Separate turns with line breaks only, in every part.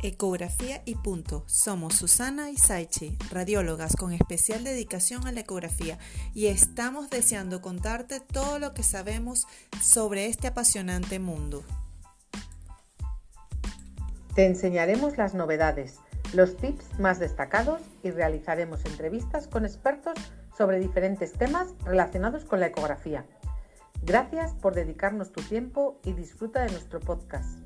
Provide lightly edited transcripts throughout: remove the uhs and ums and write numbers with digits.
Ecografía y punto. Somos Susana y Saichi, radiólogas con especial dedicación a la ecografía, y estamos deseando contarte todo lo que sabemos sobre este apasionante mundo.
Te enseñaremos las novedades, los tips más destacados y realizaremos entrevistas con expertos sobre diferentes temas relacionados con la ecografía. Gracias por dedicarnos tu tiempo y disfruta de nuestro podcast.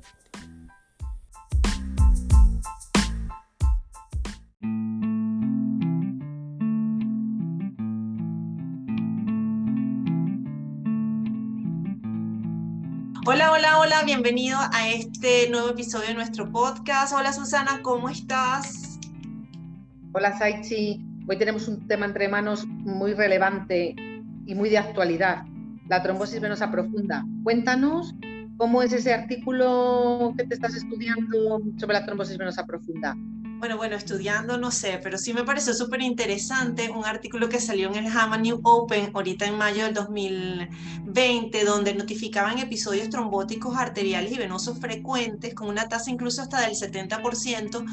Hola, bienvenido a este nuevo episodio de nuestro podcast. Hola Susana, ¿cómo estás?
Hola Saichi, hoy tenemos un tema entre manos muy relevante y muy de actualidad, la trombosis venosa profunda. Cuéntanos cómo es ese artículo que te estás estudiando sobre la trombosis venosa profunda.
Bueno, estudiando no sé, pero sí me pareció súper interesante un artículo que salió en el JAMA New Open ahorita en mayo del 2020, donde notificaban episodios trombóticos arteriales y venosos frecuentes con una tasa incluso hasta del 70%.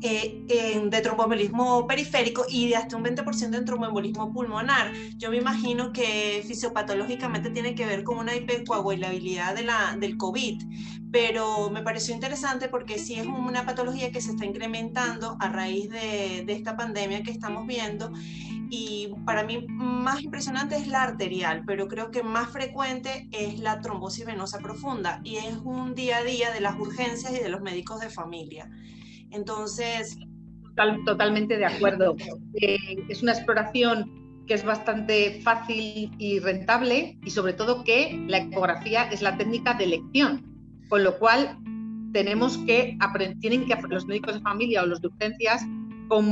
De tromboembolismo periférico y de hasta un 20% en tromboembolismo pulmonar. Yo me imagino que fisiopatológicamente tiene que ver con una hipercoagulabilidad del COVID, pero me pareció interesante porque sí es una patología que se está incrementando a raíz de esta pandemia que estamos viendo. Y para mí más impresionante es la arterial, pero creo que más frecuente es la trombosis venosa profunda, y es un día a día de las urgencias y de los médicos de familia. Entonces,
Totalmente de acuerdo. Es una exploración que es bastante fácil y rentable, y sobre todo que la ecografía es la técnica de elección, con lo cual tienen que los médicos de familia o los de urgencias, con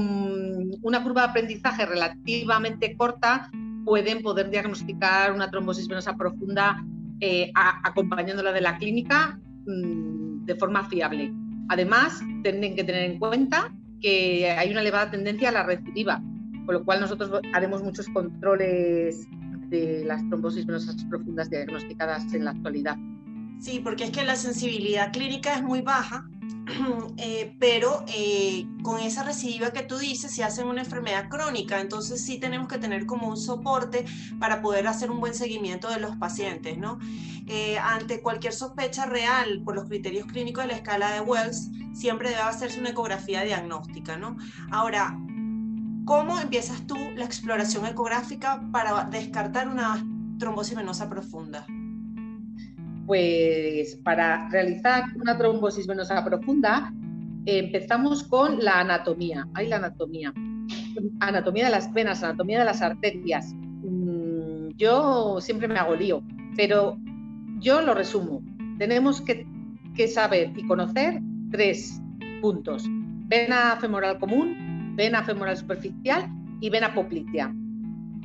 una curva de aprendizaje relativamente corta, pueden poder diagnosticar una trombosis venosa profunda acompañándola de la clínica de forma fiable. Además, tienen que tener en cuenta que hay una elevada tendencia a la recidiva, con lo cual nosotros haremos muchos controles de las trombosis venosas profundas diagnosticadas en la actualidad.
Sí, porque es que la sensibilidad clínica es muy baja, pero con esa recidiva que tú dices se hace una enfermedad crónica, entonces sí tenemos que tener como un soporte para poder hacer un buen seguimiento de los pacientes, ¿no? Ante cualquier sospecha real por los criterios clínicos de la escala de Wells, siempre debe hacerse una ecografía diagnóstica, ¿no? Ahora, ¿cómo empiezas tú la exploración ecográfica para descartar una trombosis venosa profunda?
Pues para realizar una trombosis venosa profunda empezamos con la anatomía. Anatomía de las venas, anatomía de las arterias. Yo siempre me hago lío, pero yo lo resumo. Tenemos que saber y conocer 3 puntos: vena femoral común, vena femoral superficial y vena poplitea.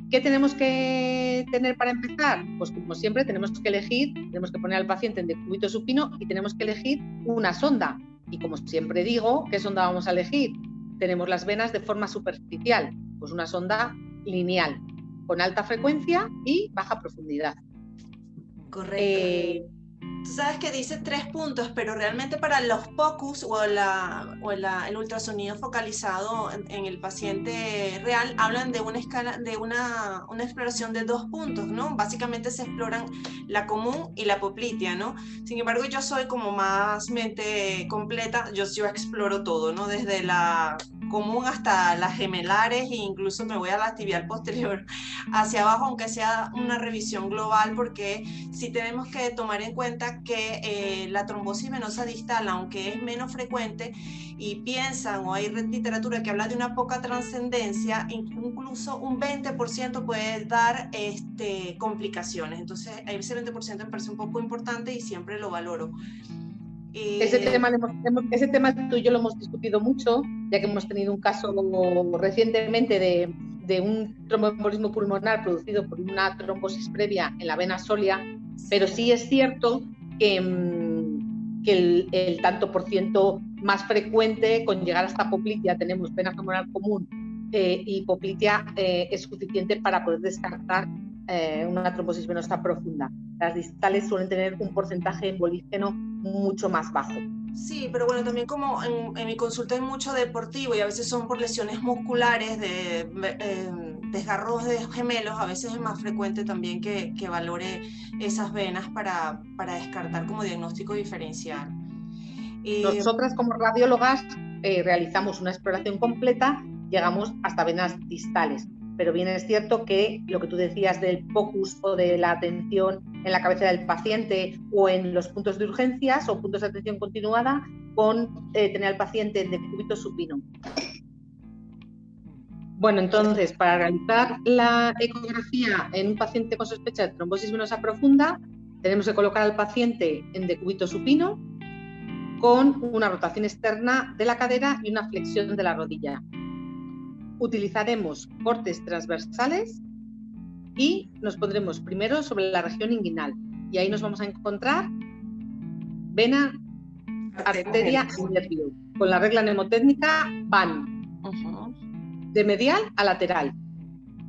¿Qué tenemos que tener para empezar? Pues como siempre tenemos que poner al paciente en decúbito supino y tenemos que elegir una sonda. Y como siempre digo, ¿qué sonda vamos a elegir? Tenemos las venas de forma superficial, pues una sonda lineal, con alta frecuencia y baja profundidad.
Correcto. Tú sabes que dice 3 puntos, pero realmente para los POCUS o el ultrasonido focalizado en el paciente real hablan de una escala, de una exploración de 2 puntos, ¿no? Básicamente se exploran la común y la poplitea, ¿no? Sin embargo, yo soy como más mente completa, yo exploro todo, ¿no? Desde la común hasta las gemelares, e incluso me voy a la tibial posterior hacia abajo, aunque sea una revisión global, porque sí tenemos que tomar en cuenta que la trombosis venosa distal, aunque es menos frecuente, y piensan, o hay literatura que habla de una poca trascendencia, incluso un 20% puede dar complicaciones. Entonces, ese 20% me parece un poco importante y siempre lo valoro.
Ese tema tú y yo lo hemos discutido mucho, ya que hemos tenido un caso recientemente de un tromboembolismo pulmonar producido por una trombosis previa en la vena solia, pero sí es cierto que el tanto por ciento más frecuente, con llegar hasta poplitea, tenemos vena femoral común y poplitea, es suficiente para poder descartar una trombosis venosa profunda. Las distales suelen tener un porcentaje embolígeno mucho más bajo.
Sí, pero bueno, también como en mi consulta hay mucho deportivo y a veces son por lesiones musculares, desgarros de gemelos, a veces es más frecuente también que valore esas venas para descartar como diagnóstico diferencial.
Nosotras como radiólogas realizamos una exploración completa, llegamos hasta venas distales, pero bien es cierto que lo que tú decías del focus o de la atención en la cabeza del paciente o en los puntos de urgencias o puntos de atención continuada con tener al paciente en decúbito supino. Bueno, entonces, para realizar la ecografía en un paciente con sospecha de trombosis venosa profunda, tenemos que colocar al paciente en decúbito supino con una rotación externa de la cadera y una flexión de la rodilla. Utilizaremos cortes transversales y nos pondremos primero sobre la región inguinal y ahí nos vamos a encontrar vena, arteria y nervio. Con la regla mnemotécnica van de medial a lateral.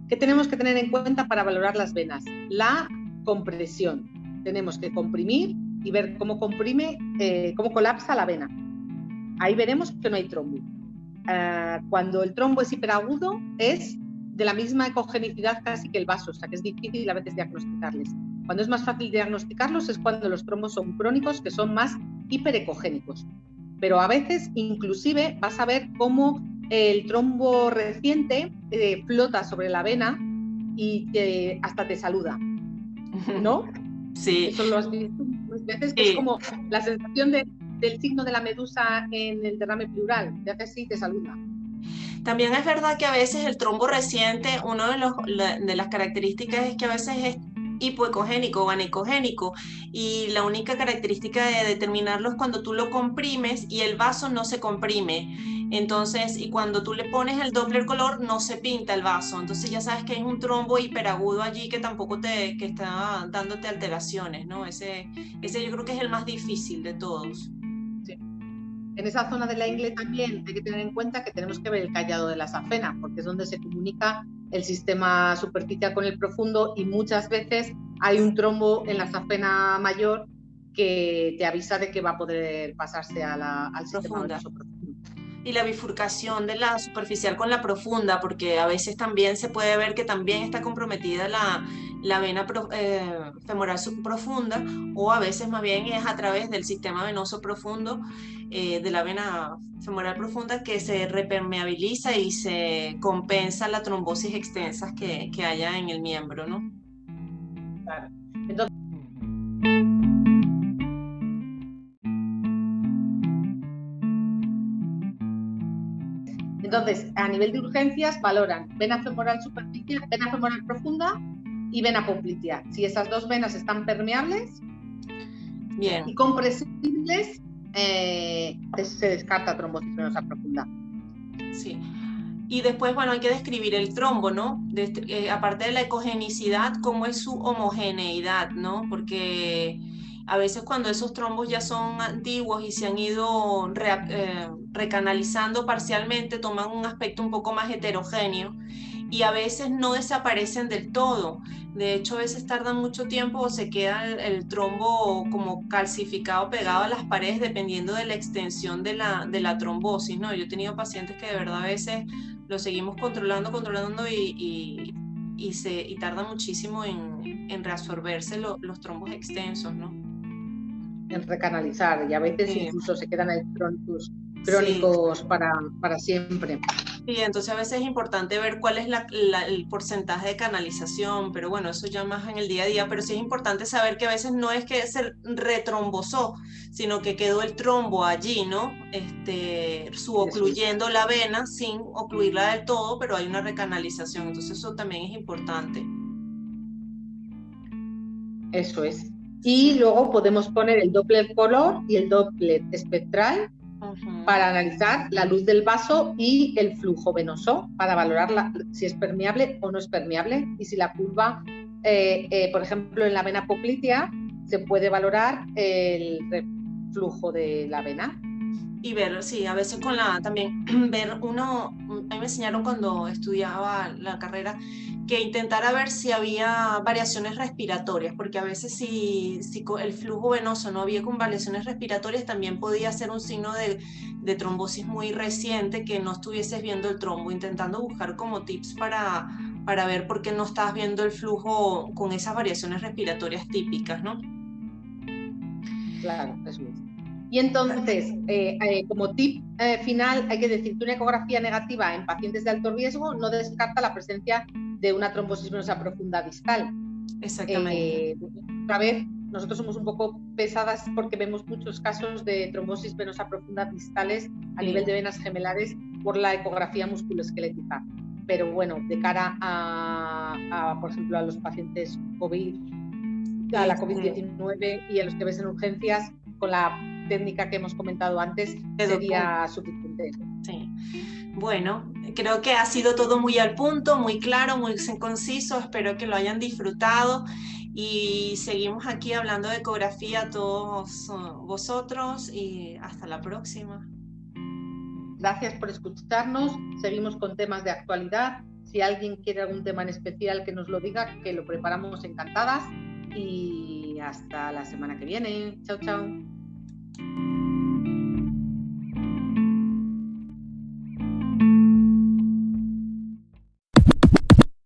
¿Qué tenemos que tener en cuenta para valorar las venas? La compresión. Tenemos que comprimir y ver cómo comprime, cómo colapsa la vena. Ahí veremos que no hay trombo. Cuando el trombo es hiperagudo, es de la misma ecogenicidad casi que el vaso, o sea que es difícil a veces diagnosticarles. Cuando es más fácil diagnosticarlos es cuando los trombos son crónicos, que son más hiperecogénicos. Pero a veces, inclusive, vas a ver cómo el trombo reciente flota sobre la vena y hasta te saluda, ¿no?
Sí.
Eso lo has visto muchas veces, que sí. Es como la sensación del signo de la medusa en el derrame pleural, te hace así y te saluda.
También es verdad que a veces el trombo reciente, una de las características es que a veces es hipoecogénico o aneicogénico, y la única característica de determinarlo es cuando tú lo comprimes y el vaso no se comprime. Entonces, y cuando tú le pones el Doppler color, no se pinta el vaso. Entonces ya sabes que es un trombo hiperagudo allí que tampoco que está dándote alteraciones, ¿no? Ese yo creo que es el más difícil de todos.
Sí. En esa zona de la ingle también hay que tener en cuenta que tenemos que ver el callado de la safena, porque es donde se comunica el sistema superficial con el profundo y muchas veces hay un trombo en la safena mayor que te avisa de que va a poder pasarse al sistema venoso profundo.
Y la bifurcación de la superficial con la profunda, porque a veces también se puede ver que también está comprometida la vena femoral subprofunda, o a veces más bien es a través del sistema venoso profundo, de la vena femoral profunda, que se repermeabiliza y se compensa la trombosis extensas que haya en el miembro, ¿no?
Claro. Entonces, a nivel de urgencias valoran vena femoral superficial, vena femoral profunda y vena poplitea. Si esas dos venas están permeables
bien
y compresibles, se descarta trombosis venosa profunda.
Sí. Y después, bueno, hay que describir el trombo, ¿no? Aparte de la ecogenicidad, cómo es su homogeneidad, ¿no? Porque a veces cuando esos trombos ya son antiguos y se han ido recanalizando parcialmente, toman un aspecto un poco más heterogéneo y a veces no desaparecen del todo. De hecho, a veces tardan mucho tiempo o se queda el trombo como calcificado, pegado a las paredes, dependiendo de la extensión de la trombosis, ¿no? Yo he tenido pacientes que de verdad a veces lo seguimos controlando y tarda muchísimo en reabsorberse los trombos extensos, ¿no?
En recanalizar, y a veces incluso se quedan ahí crónicos para siempre.
Sí, entonces a veces es importante ver cuál es el porcentaje de canalización, pero bueno, eso ya más en el día a día, pero sí es importante saber que a veces no es que se retrombosó, sino que quedó el trombo allí, ¿no? Subocluyendo la vena sin ocluirla del todo, pero hay una recanalización, entonces eso también es importante.
Eso es. Y luego podemos poner el Doppler color y el Doppler espectral para analizar la luz del vaso y el flujo venoso, para valorar si es permeable o no es permeable, y si la curva, por ejemplo, en la vena poplitea, se puede valorar el reflujo de la vena.
Y ver, sí, a veces también ver a mí me enseñaron cuando estudiaba la carrera que intentara ver si había variaciones respiratorias, porque a veces si el flujo venoso no había con variaciones respiratorias, también podía ser un signo de trombosis muy reciente, que no estuvieses viendo el trombo, intentando buscar como tips para ver por qué no estás viendo el flujo con esas variaciones respiratorias típicas, ¿no?
Claro, eso es. Y entonces, como tip final, hay que decir que una ecografía negativa en pacientes de alto riesgo no descarta la presencia de una trombosis venosa profunda distal.
Exactamente.
Otra vez, nosotros somos un poco pesadas porque vemos muchos casos de trombosis venosa profunda distales a nivel de venas gemelares por la ecografía musculoesquelética. Pero bueno, de cara a por ejemplo, a los pacientes COVID, a la COVID-19 y a los que ves en urgencias, con la técnica que hemos comentado antes, sería suficiente.
Sí. Bueno, creo que ha sido todo muy al punto, muy claro, muy conciso. Espero que lo hayan disfrutado y seguimos aquí hablando de ecografía todos vosotros y hasta la próxima.
Gracias por escucharnos. Seguimos con temas de actualidad. Si alguien quiere algún tema en especial, que nos lo diga, que lo preparamos encantadas. Y hasta la semana que viene. Chao, chao.